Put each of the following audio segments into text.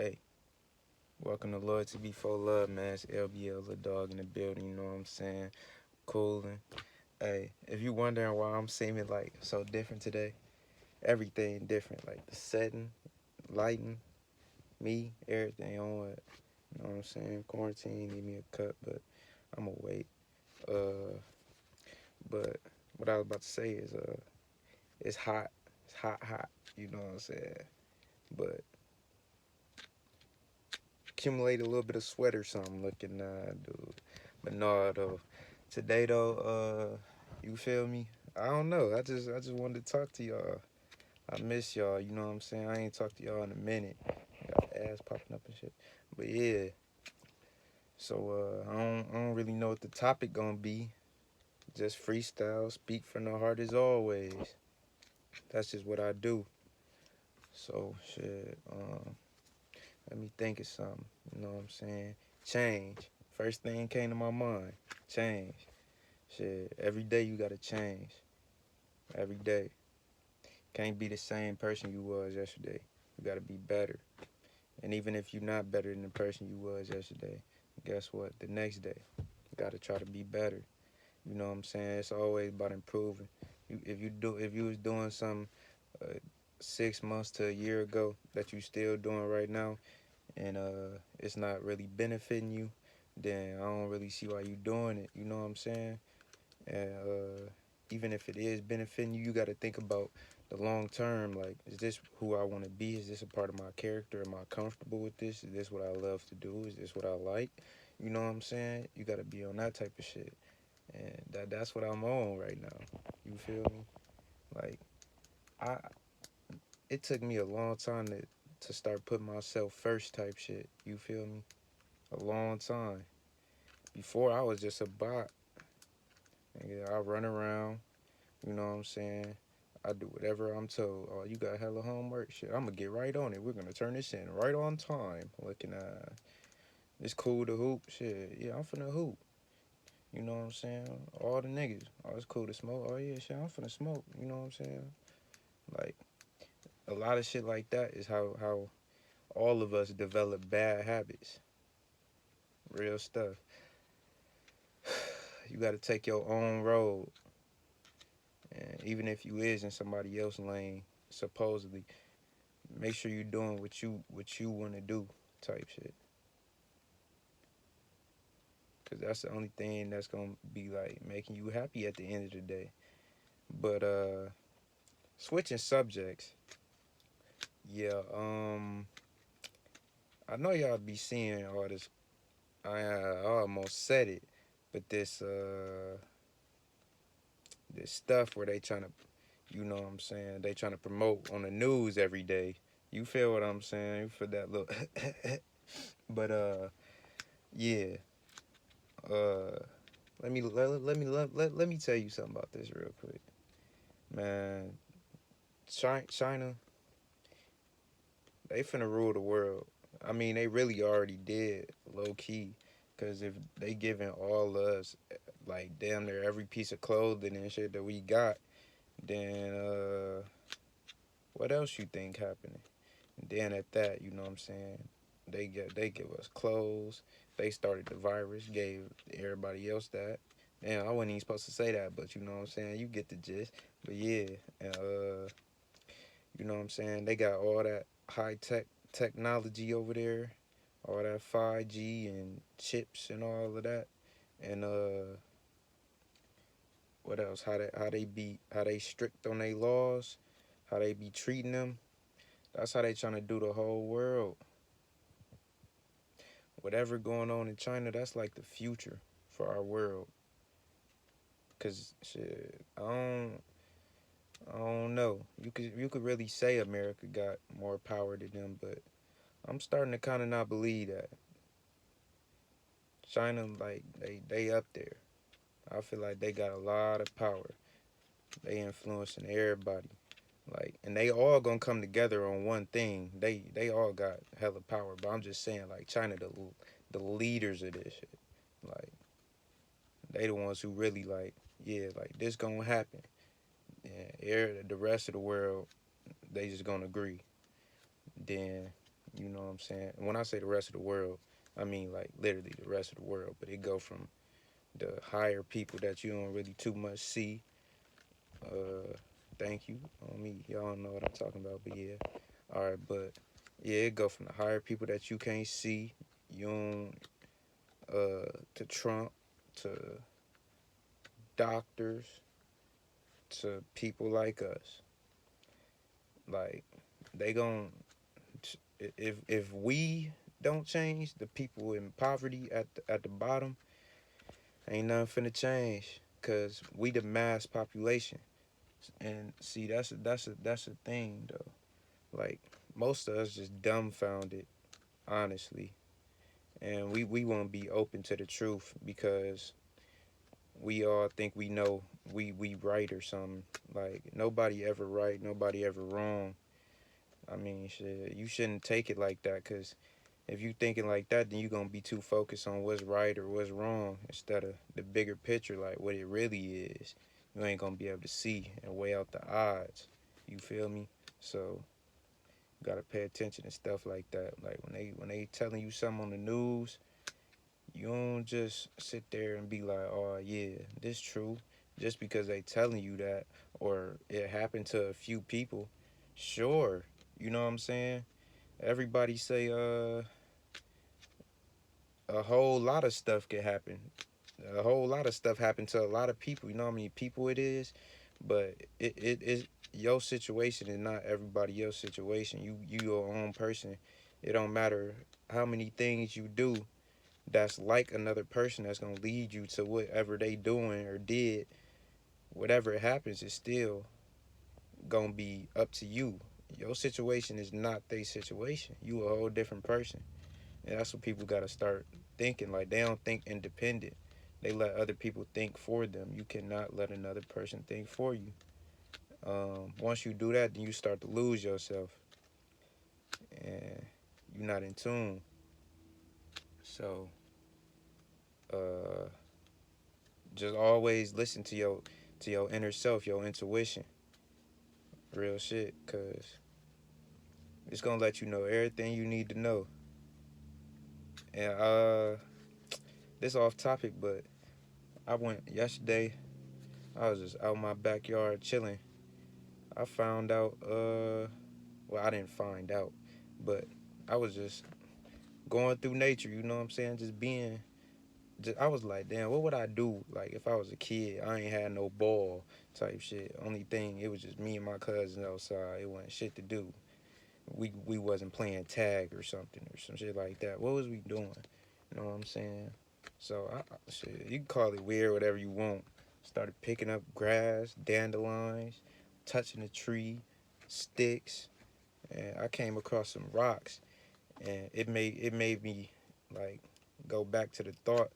Hey, welcome to Loyalty Before Love, man. It's LBL, the dog in the building, you know what I'm saying? Cooling. Hey, if you wondering why I'm seeming like so different today, everything different. Like the setting, lighting, me, everything on it. You know what I'm saying? Quarantine, need me a cut, but I'm gonna wait. Uh, but what I was about to say is, it's hot. It's hot, hot. You know what I'm saying? But accumulate a little bit of sweat or something looking, dude. But no, though. Today though, you feel me? I don't know. I just wanted to talk to y'all. I miss y'all. You know what I'm saying? I ain't talked to y'all in a minute. Got ass popping up and shit. But yeah. So I don't really know what the topic gonna be. Just freestyle, speak from the heart as always. That's just what I do. So shit. Let me think of something. You know what I'm saying? Change. First thing came to my mind. Change. Shit. Every day you gotta change. Every day. Can't be the same person you was yesterday. You gotta be better. And even if you're not better than the person you was yesterday, guess what? The next day, you gotta try to be better. You know what I'm saying? It's always about improving. If you was doing something 6 months to a year ago that you still doing right now, and it's not really benefiting you, then I don't really see why you doing it. You know what I'm saying? And even if it is benefiting you, you got to think about the long term. Like, is this who I want to be? Is this a part of my character? Am I comfortable with this? Is this what I love to do? Is this what I like? You know what I'm saying? You got to be on that type of shit. And that's what I'm on right now. You feel me? Like, I it took me a long time to start putting myself first type shit. You feel me? A long time. Before I was just a bot. Nigga, I run around, you know what I'm saying? I do whatever I'm told. Oh, you got hella homework? Shit, I'm gonna get right on it. We're gonna turn this in right on time. Looking at it's cool to hoop. Shit, yeah, I'm finna hoop. You know what I'm saying? All the niggas. Oh, it's cool to smoke. Oh yeah, shit, I'm finna smoke. You know what I'm saying? Like a lot of shit like that is how all of us develop bad habits. Real stuff. You gotta take your own road. And even if you is in somebody else's lane, supposedly, make sure you're doing what you want to do, type shit. Cause that's the only thing that's gonna be like making you happy at the end of the day. But switching subjects, yeah. I know y'all be seeing all this. I almost said it, but this stuff where they trying to, you know what I'm saying? They trying to promote on the news every day. You feel what I'm saying? For that little, but yeah. Uh, let me tell you something about this real quick, man. China, they finna rule the world. I mean, they really already did, low key. Cause if they giving all of us like damn near every piece of clothing and shit that we got, then what else you think happening? And then at that, you know what I'm saying? They give us clothes. They started the virus, gave everybody else that. Damn, I wasn't even supposed to say that, but you know what I'm saying? You get the gist. But yeah, and you know what I'm saying? They got all that high tech technology over there, all that 5G and chips and all of that. And what else? How they strict on their laws, how they be treating them. That's how they trying to do the whole world. Whatever going on in China, that's like the future for our world. Cause shit, I don't know. You could really say America got more power than them, but I'm starting to kind of not believe that. China, like they up there. I feel like they got a lot of power. They influencing everybody. Like, and they all gonna come together on one thing. They all got hella power. But I'm just saying, like China, the leaders of this shit. Like they the ones who really like, yeah, like this gonna happen. And the rest of the world, they just gonna agree. Then You know what I'm saying? And when I say the rest of the world, I mean like literally the rest of the world. But it go from the higher people that you don't really too much see. Uh, thank you on me. Y'all know what I'm talking about. But yeah, all right. But yeah, it go from the higher people that you can't see. You don't to Trump to doctors to people like us. Like they gon' if we don't change, the people in poverty at the bottom ain't nothing finna change. Cause we the mass population, and see that's a thing though. Like most of us just dumbfounded, honestly, and we won't be open to the truth because we all think we know we right or something. Like nobody ever right, nobody ever wrong. I mean, shit, you shouldn't take it like that because if you thinking like that, then you gonna be too focused on what's right or what's wrong instead of the bigger picture, like what it really is. You ain't gonna be able to see and weigh out the odds. You feel me? So you gotta pay attention to stuff like that. Like when they telling you something on the news, you don't just sit there and be like, oh yeah, this true, just because they telling you that or it happened to a few people. Sure, you know what I'm saying? Everybody say a whole lot of stuff can happen. A whole lot of stuff happened to a lot of people. You know how many people it is, but it is your situation is not everybody else's situation. You your own person. It don't matter how many things you do that's like another person that's gonna lead you to whatever they doing or did. Whatever it happens is still gonna be up to you. Your situation is not their situation. You a whole different person. And that's what people got to start thinking. Like, they don't think independent. They let other people think for them. You cannot let another person think for you. Once you do that, then you start to lose yourself. And you're not in tune. So, uh, just always listen to your inner self, your intuition. Real shit. Because it's going to let you know everything you need to know. And this off topic, but I went yesterday. I was just out in my backyard chilling. I found out, well, I didn't find out, but I was just going through nature, you know what I'm saying? Just being, I was like, damn, what would I do? Like, if I was a kid, I ain't had no ball type shit. Only thing, it was just me and my cousin outside. It wasn't shit to do. We wasn't playing tag or something or some shit like that. What was we doing? You know what I'm saying? So, shit, you can call it weird, whatever you want. Started picking up grass, dandelions, touching a tree, sticks, and I came across some rocks, and it made me like go back to the thought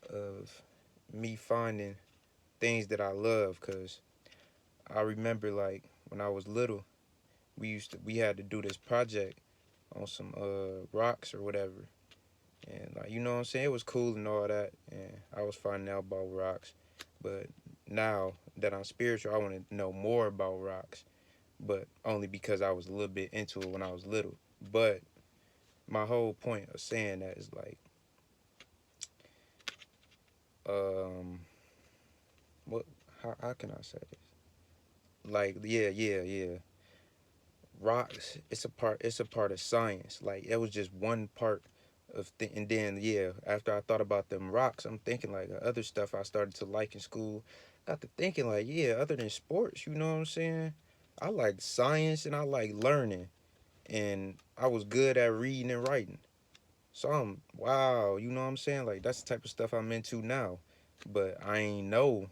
of me finding things that I love, cause I remember like when I was little, we had to do this project on some rocks or whatever, and like you know what I'm saying, it was cool and all that, and I was finding out about rocks, but now that I'm spiritual, I want to know more about rocks, but only because I was a little bit into it when I was little, but my whole point of saying that is like, um, what? How can I say this? Like, yeah. Rocks. It's a part of science. Like, it was just one part of and then yeah. After I thought about them rocks, I'm thinking like other stuff I started to like in school. Got to thinking like, yeah, other than sports, you know what I'm saying? I like science and I like learning, and I was good at reading and writing. So I'm wow, you know what I'm saying? Like that's the type of stuff I'm into now. But I ain't know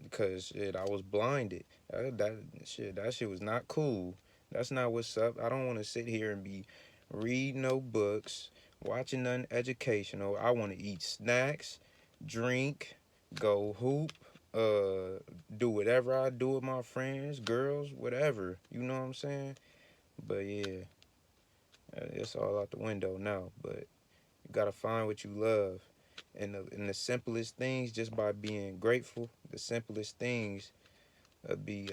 because shit, I was blinded. That shit was not cool. That's not what's up. I don't want to sit here and be reading no books, watching nothing educational. I want to eat snacks, drink, go hoop, do whatever I do with my friends, girls, whatever. You know what I'm saying? But yeah, it's all out the window now. But you gotta find what you love. And the simplest things, just by being grateful, the simplest things be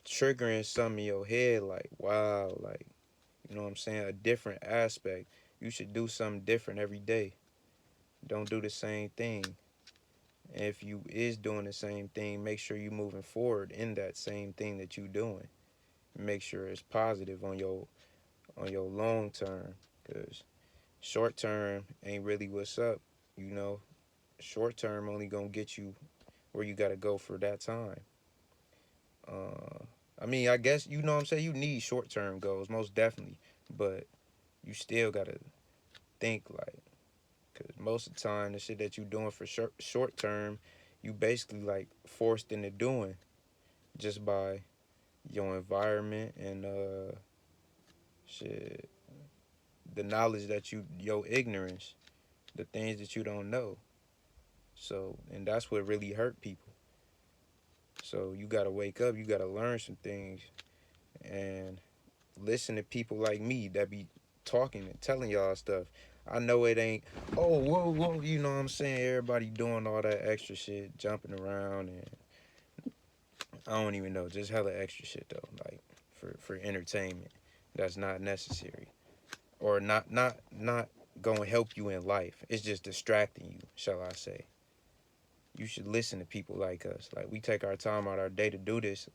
triggering some in your head like, wow, like, you know what I'm saying, a different aspect. You should do something different every day. Don't do the same thing. And if you is doing the same thing, make sure you moving forward in that same thing that you doing. Make sure it's positive on your long term, cause short term ain't really what's up. You know, short term only gonna get you where you gotta go for that time. Uh, I mean, I guess you know what I'm saying. You need short term goals, most definitely, but you still gotta think like, cause most of the time the shit that you doing for short term, you basically like forced into doing just by your environment and shit, the knowledge that your ignorance, the things that you don't know. So, and that's what really hurt people. So you gotta wake up, you gotta learn some things, and listen to people like me that be talking and telling y'all stuff. I know it ain't, oh, whoa, whoa, you know what I'm saying? Everybody doing all that extra shit, jumping around, and I don't even know, just hella extra shit though, like for entertainment. That's not necessary. Or not gonna help you in life. It's just distracting you, shall I say. You should listen to people like us. Like we take our time out our day to do this.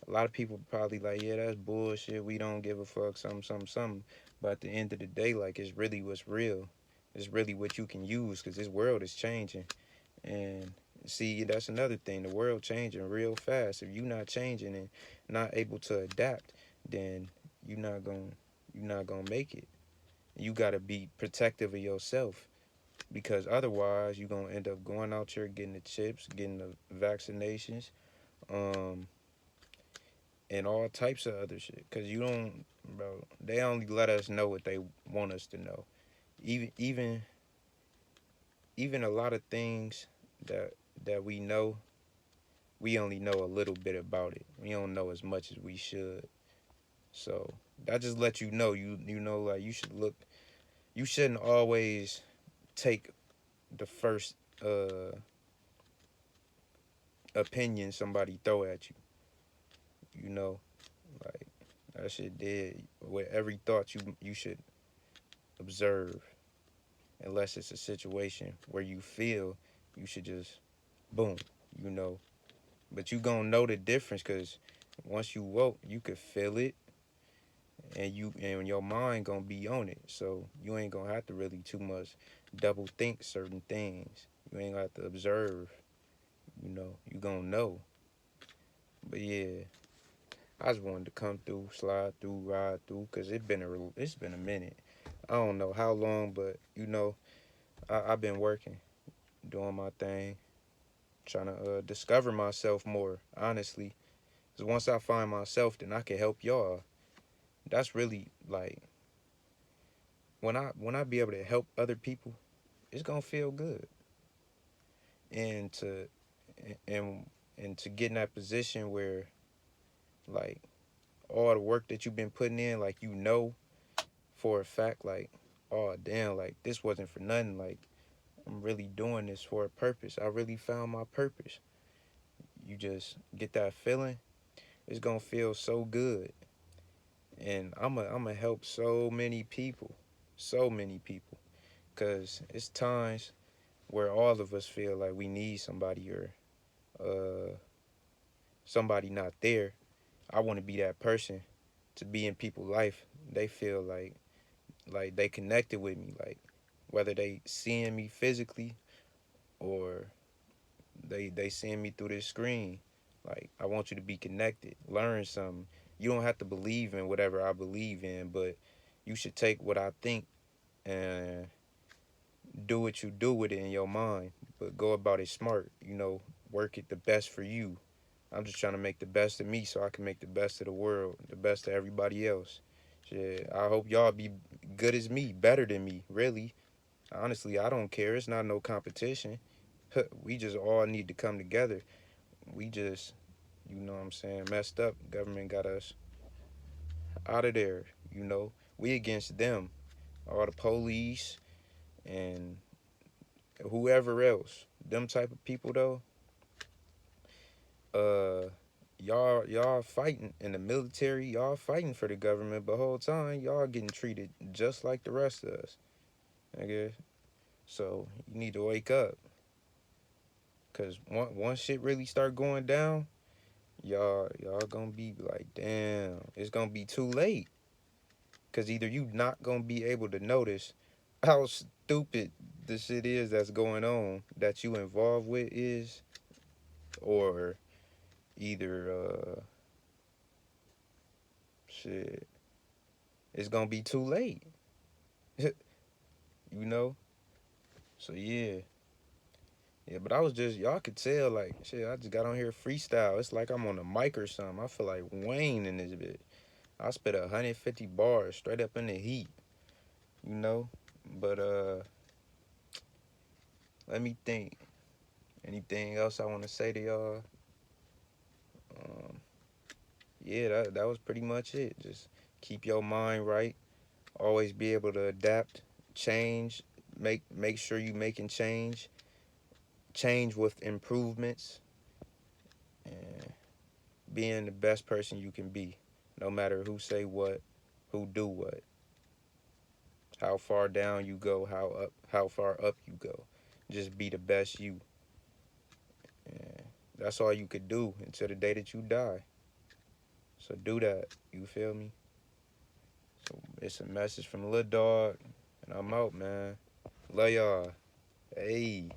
A lot of people probably like, yeah, that's bullshit. We don't give a fuck, something, something, something. But at the end of the day, like it's really what's real. It's really what you can use because this world is changing. And see, that's another thing. The world changing real fast. If you're not changing and not able to adapt, then you're not gonna you're not gonna make it. You gotta be protective of yourself because otherwise you're gonna end up going out here getting the chips, getting the vaccinations, um, and all types of other shit. Cause you don't, bro. They only let us know what they want us to know. Even even even a lot of things that we know, we only know a little bit about it. We don't know as much as we should. So that just lets you know you know like you should look. You shouldn't always take the first opinion somebody throw at you. You know, like that shit dead. With every thought you should observe, unless it's a situation where you feel you should just boom. You know, but you gonna know the difference because once you woke, you could feel it, and your mind gonna be on it. So you ain't gonna have to really too much double think certain things. You ain't gonna have to observe. You know, you gonna know. But yeah, I just wanted to come through, slide through, ride through, cause it's been a minute. I don't know how long, but you know, I've been working, doing my thing, trying to discover myself more. Honestly, cause once I find myself, then I can help y'all. That's really like when I be able to help other people, it's gonna feel good. And and and to get in that position where like all the work that you've been putting in, like you know for a fact, like, oh damn, like this wasn't for nothing. Like I'm really doing this for a purpose. I really found my purpose. You just get that feeling. It's gonna feel so good. And I'm help so many people. Cause it's times where all of us feel like we need somebody or uh somebody not there. I want to be that person to be in people's life. They feel like they connected with me, like whether they seeing me physically or they seeing me through this screen. Like I want you to be connected, learn something. You don't have to believe in whatever I believe in, but you should take what I think and do what you do with it in your mind, but go about it smart. You know, work it the best for you. I'm just trying to make the best of me so I can make the best of the world, the best of everybody else. Shit, I hope y'all be good as me, better than me, really. Honestly, I don't care. It's not no competition. We just all need to come together. We just, you know what I'm saying, messed up. Government got us out of there, you know. We against them. All the police and whoever else. Them type of people though, uh y'all fighting in the military, y'all fighting for the government, but whole time y'all getting treated just like the rest of us. I guess. So you need to wake up. Cause once shit really start going down, y'all gonna be like, damn, it's gonna be too late. Cause either you not gonna be able to notice how stupid the shit is that's going on that you involved with is, or either shit, it's gonna be too late. you know? So yeah. But I was just y'all could tell like shit. I just got on here freestyle. It's like I'm on a mic or something. I feel like Wayne in this bitch. I spit 150 bars straight up in the heat. You know? But let me think. Anything else I want to say to y'all? Um, yeah, that was pretty much it. Just keep your mind right. Always be able to adapt, change, make sure you making change with improvements, and being the best person you can be, no matter who say what, who do what, how far down you go, how far up you go. Just be the best you. And that's all you could do until the day that you die. So do that. You feel me? So it's a message from Lil Dawg, and I'm out, man. Love y'all. Hey.